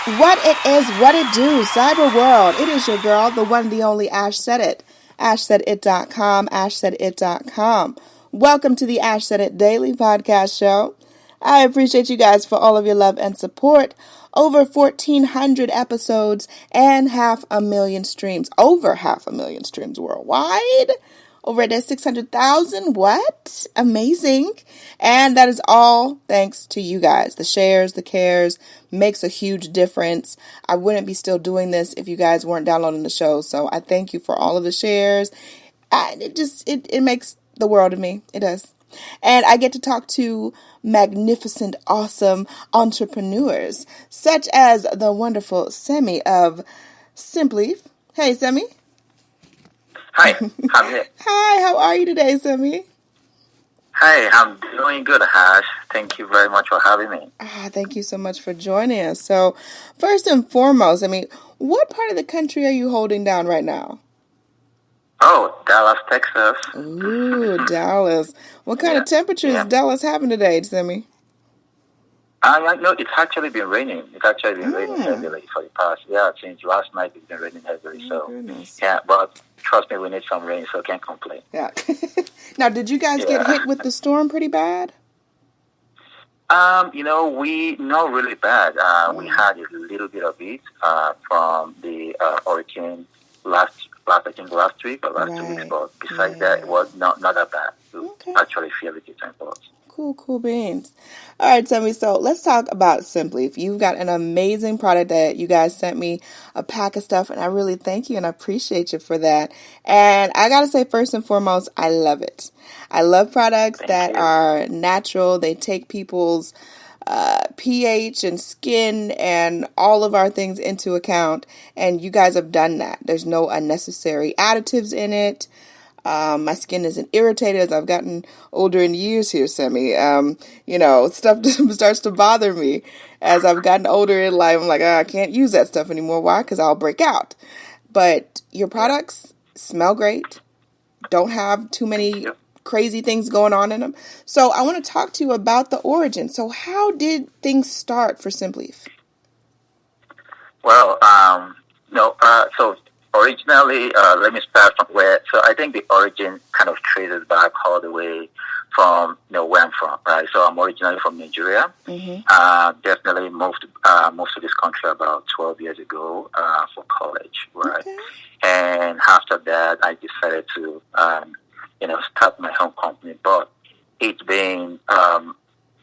What it is, what it do, cyber world. It is your girl, the one, the only Ash Said It. AshSaidIt.com, AshSaidIt.com. Welcome to the Ash Said It Daily Podcast Show. I appreciate you guys for all of your love and support. Over 1,400 episodes and 500,000 streams. Over 500,000 streams worldwide. Over at 600,000. What? Amazing. And that is all thanks to you guys. The shares, the cares makes a huge difference. I wouldn't be still doing this if you guys weren't downloading the show. So I thank you for all of the shares. It makes the world of me. It does. And I get to talk to magnificent, awesome entrepreneurs, such as the wonderful Semi of Simpleaf. Hey, Semi. Hi, I'm here. Hi, how are you today, Semi? Hi, I'm doing good, Ash. Thank you very much for having me. Thank you so much for joining us. So, first and foremost, what part of the country are you holding down right now? Oh, Dallas, Texas. Ooh, Dallas. What kind of temperature is Dallas having today, Semi? No, it's actually been raining. It's actually been raining heavily for the past, since last night it's been raining heavily. Goodness. But trust me, we need some rain, so can't complain. Yeah. Now, did you guys get hit with the storm pretty bad? We not really bad. We had a little bit of it from the hurricane last week or last 2 weeks. But besides that, it was not that bad. Actually feel it in both. Cool beans. All right, Semi, so let's talk about Simpleaf. You've got an amazing product that you guys sent me a pack of stuff, and I really thank you and I appreciate you for that. And I got to say, first and foremost, I love it. I love products that are natural. They take people's pH and skin and all of our things into account, and you guys have done that. There's no unnecessary additives in it. My skin isn't irritated as I've gotten older in years here, Semi. Stuff starts to bother me as I've gotten older in life. I'm like, I can't use that stuff anymore. Why? Because I'll break out. But your products smell great. Don't have too many crazy things going on in them. So I want to talk to you about the origin. So how did things start for Simpleaf? Well, so originally, let me start from where. So I think the origin kind of traces back all the way from where I'm from, right? So I'm originally from Nigeria. Definitely moved to this country about 12 years ago for college, right? Okay. And after that, I decided to start my own company. But it's been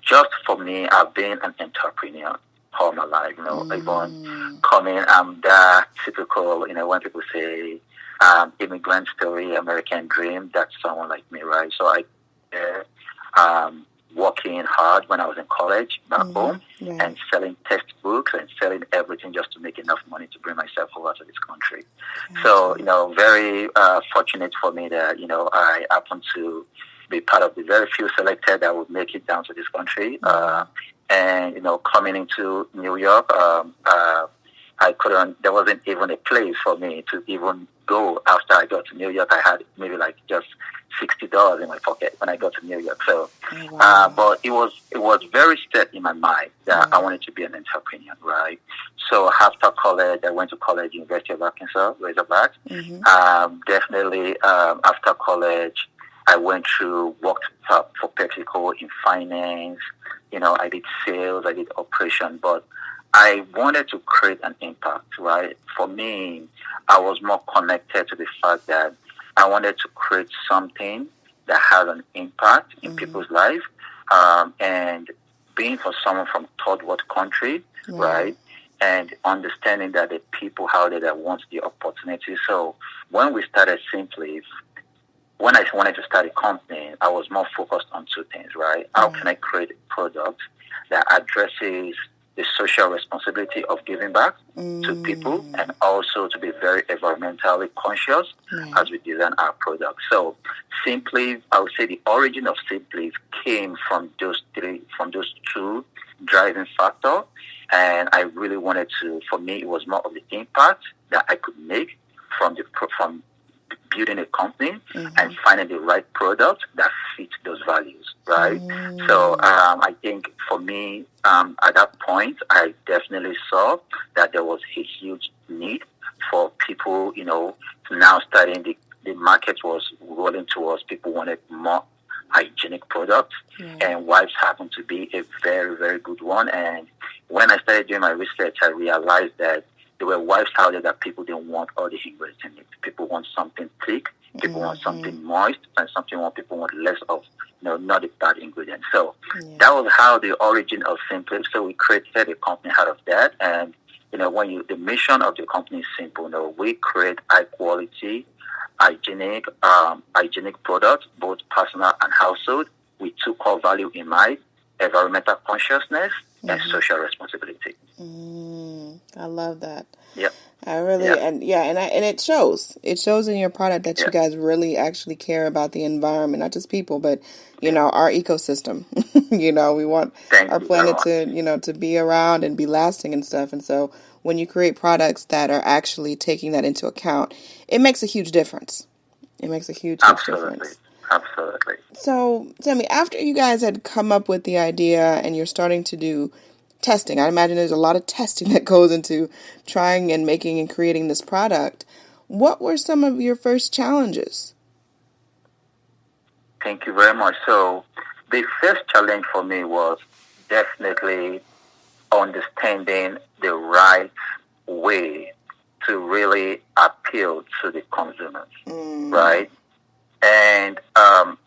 just for me. I've been an entrepreneur all my life, even coming, I'm that typical, when people say immigrant story, American dream, that's someone like me, right? So I working hard when I was in college back home and selling textbooks and selling everything just to make enough money to bring myself over to this country. So, very fortunate for me that, I happen to be part of the very few selected that would make it down to this country. And, coming into New York, there wasn't even a place for me to even go after I got to New York. I had maybe like just $60 in my pocket when I got to New York. So, but it was very set in my mind that I wanted to be an entrepreneur, right? So after college, I went to college, University of Arkansas, Razorback. Definitely, after college, I worked for PepsiCo in finance. I did sales, I did operation, but I wanted to create an impact, right? For me, I was more connected to the fact that I wanted to create something that had an impact in people's life, and being for someone from third world country, right? And understanding that the people out there that want the opportunity. So when we started Simpleaf, when I wanted to start a company, I was more focused on two things, right? How can I create a product that addresses the social responsibility of giving back to people and also to be very environmentally conscious as we design our product. So Simpleaf, I would say the origin of Simpleaf came from those two driving factors. And I really wanted to, for me, it was more of the impact that I could make from building a company and finding the right product that fits those values, right? So I think for me, at that point, I definitely saw that there was a huge need for people, now starting the market was rolling towards people wanted more hygienic products, and wipes happened to be a very, very good one. And when I started doing my research, I realized that there were wipes out there that people didn't want all the ingredients in it. People want something thick, people want something moist, and people want less of, not the bad ingredients. So that was how the origin of Simpleaf. So we created a company out of that. And, the mission of the company is simple. We create high quality, hygienic products, both personal and household, with two core values in mind: environmental consciousness and social responsibility. I love that. Yep. I really, and it shows. It shows in your product that you guys really actually care about the environment, not just people, but our ecosystem. We want our planet to to be around and be lasting and stuff. And so when you create products that are actually taking that into account, it makes a huge difference. It makes a huge difference. Absolutely. So tell me, after you guys had come up with the idea and you're starting to do testing, I imagine there's a lot of testing that goes into trying and making and creating this product. What were some of your first challenges? Thank you very much. So the first challenge for me was definitely understanding the right way to really appeal to the consumers, right? And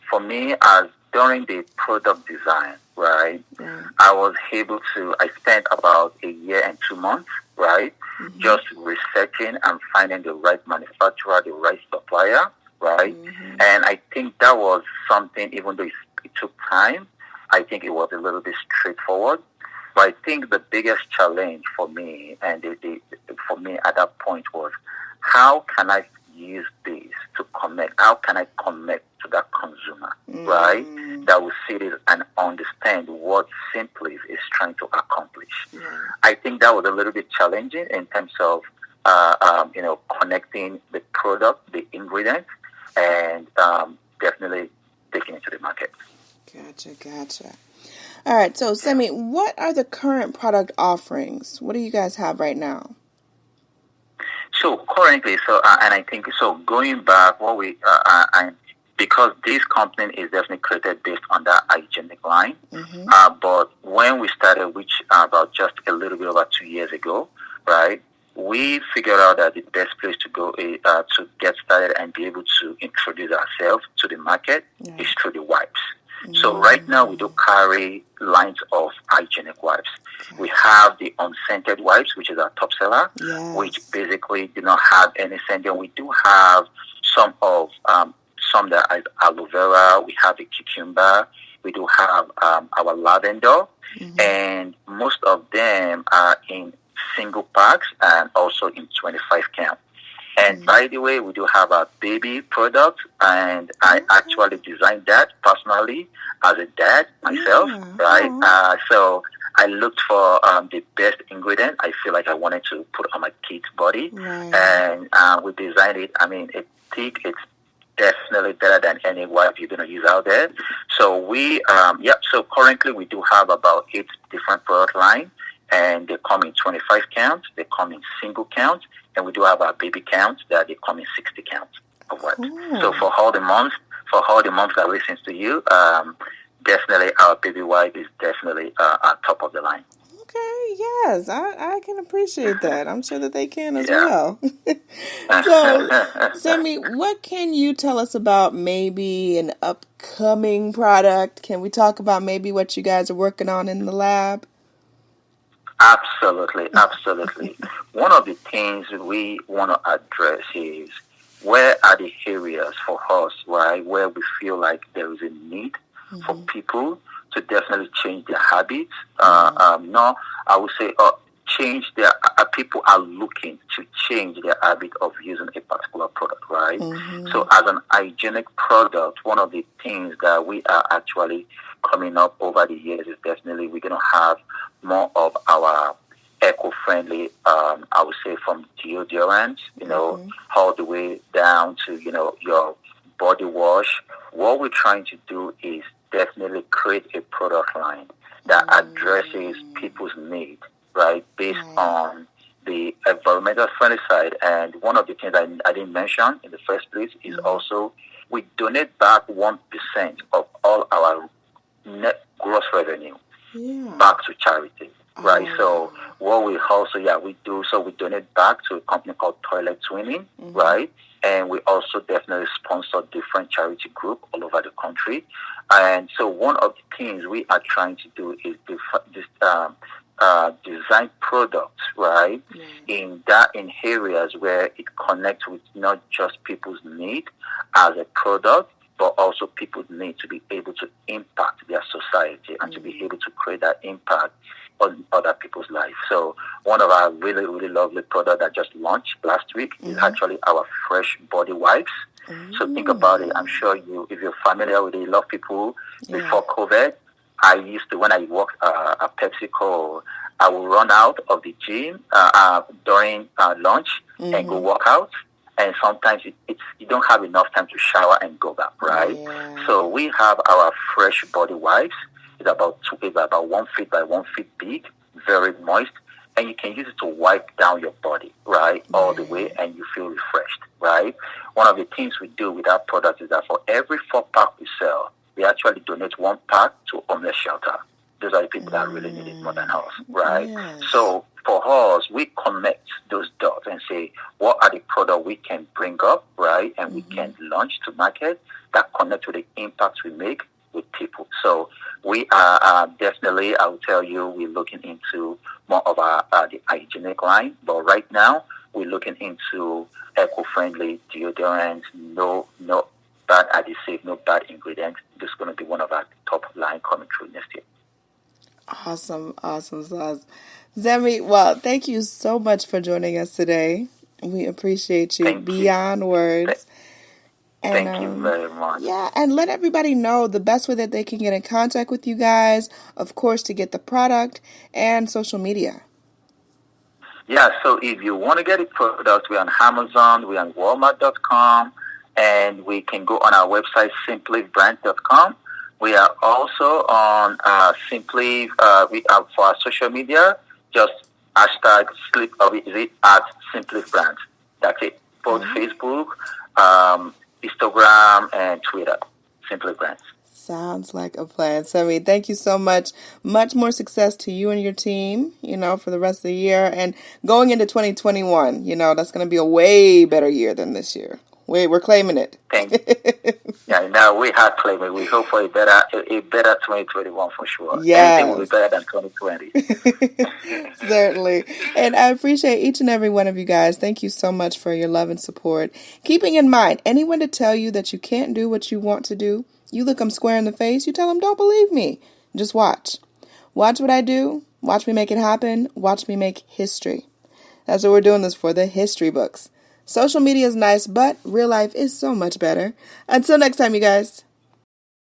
for me, as during the product design, right, I spent about a year and 2 months, right, just researching and finding the right manufacturer, the right supplier, right? And I think that was something, even though it took time, I think it was a little bit straightforward. But I think the biggest challenge for me for me at that point was, how can I use this to connect? How can I connect to that consumer, right? That will see this and understand what Simpleaf is trying to accomplish. I think that was a little bit challenging in terms of, connecting the product, the ingredients, and definitely taking it to the market. Gotcha. All right, so Semi, what are the current product offerings? What do you guys have right now? So currently, and I think going back, because this company is definitely created based on that hygienic line. But when we started, which about just a little bit over 2 years ago, right, we figured out that the best place to go to get started and be able to introduce ourselves to the market is through the wipes. So right now we do carry lines of hygienic wipes. We have the unscented wipes, which is our top seller, which basically do not have any scent. And we do have some that are aloe vera. We have a cucumber. We do have our lavender, and most of them are in single packs and also in 25 count. And by the way, we do have a baby product, and I actually designed that personally as a dad myself, right? So I looked for the best ingredient I feel like I wanted to put on my kid's body, and we designed it. I mean, it's thick, it's definitely better than any wipe you're going to use out there. So so currently we do have about 8 different product lines, and they come in 25 counts, they come in single counts, and we do have our baby counts that they come in 60 counts of wipes. So for all the moms that listens to you, definitely our baby wipe is definitely at top of the line. Okay, yes, I can appreciate that. I'm sure that they can as well. So, Sammy, what can you tell us about maybe an upcoming product? Can we talk about maybe what you guys are working on in the lab? Absolutely. One of the things we want to address is, where are the areas for us, right, where we feel like there is a need for people to definitely change their habits. No, I would say change their people are looking to change their habit of using a particular product, right? So as an hygienic product, one of the things that we are actually coming up over the years is definitely we're going to have more of our eco-friendly eco-friendly, I would say from deodorant, all the way down to, your body wash. What we're trying to do is definitely create a product line that addresses people's need, right, based on the environmental friendly side. And one of the things I didn't mention in the first place is also we donate back 1% of all our net gross revenue back to charity, right? So what we also, we do, so we donate back to a company called Toilet Twinning, right? And we also definitely sponsor different charity groups all over the country. And so one of the things we are trying to do is design products, right, in areas where it connects with not just people's need as a product, but also people's need to be able to impact their society and to be able to create that impact on other people's lives. So one of our really, really lovely products that just launched last week is actually our fresh body wipes. So think about it. I'm sure if you're familiar with it, a lot of people before COVID, I used to, when I worked at PepsiCo, I would run out of the gym during lunch and go work out. And sometimes you don't have enough time to shower and go back, right? So we have our fresh body wipes. It's about 1 feet by 1 feet big, very moist, and you can use it to wipe down your body, right, all the way, and you feel refreshed, right? One of the things we do with our product is that for every 4-pack we sell, we actually donate 1 pack to homeless shelter. Those are the people that really need it more than us, right? So for us, we connect those dots and say, what are the products we can bring up, right, and we can launch to market that connect to the impacts we make with people. So we are definitely, I will tell you, we're looking into more of the hygienic line, but right now we're looking into eco-friendly deodorant, no bad adhesive, no bad ingredients. This is going to be one of our top line coming through next year. Awesome sauce. Zemi, well, thank you so much for joining us today. We appreciate you beyond words. Thank you very much. Yeah, and let everybody know the best way that they can get in contact with you guys, of course, to get the product and social media. Yeah, so if you want to get a product, we're on Amazon, we're on Walmart.com, and we can go on our website, simpleafbrands.com. We are also on Simpleaf, for our social media, just hashtag at Simpleaf Brands. That's it. Both Facebook, Instagram, and Twitter. Simpleaf Brands. Sounds like a plan. Semi, thank you so much. Much more success to you and your team, for the rest of the year. And going into 2021, that's going to be a way better year than this year. We're claiming it. Thank you. Yeah, no, we have claimed it. We hope for a better 2021 for sure. Yes. Anything will be better than 2020. Certainly. And I appreciate each and every one of you guys. Thank you so much for your love and support. Keeping in mind, anyone to tell you that you can't do what you want to do, you look them square in the face, you tell them, don't believe me. Just watch. Watch what I do. Watch me make it happen. Watch me make history. That's what we're doing this for, the history books. Social media is nice, but real life is so much better. Until next time, you guys.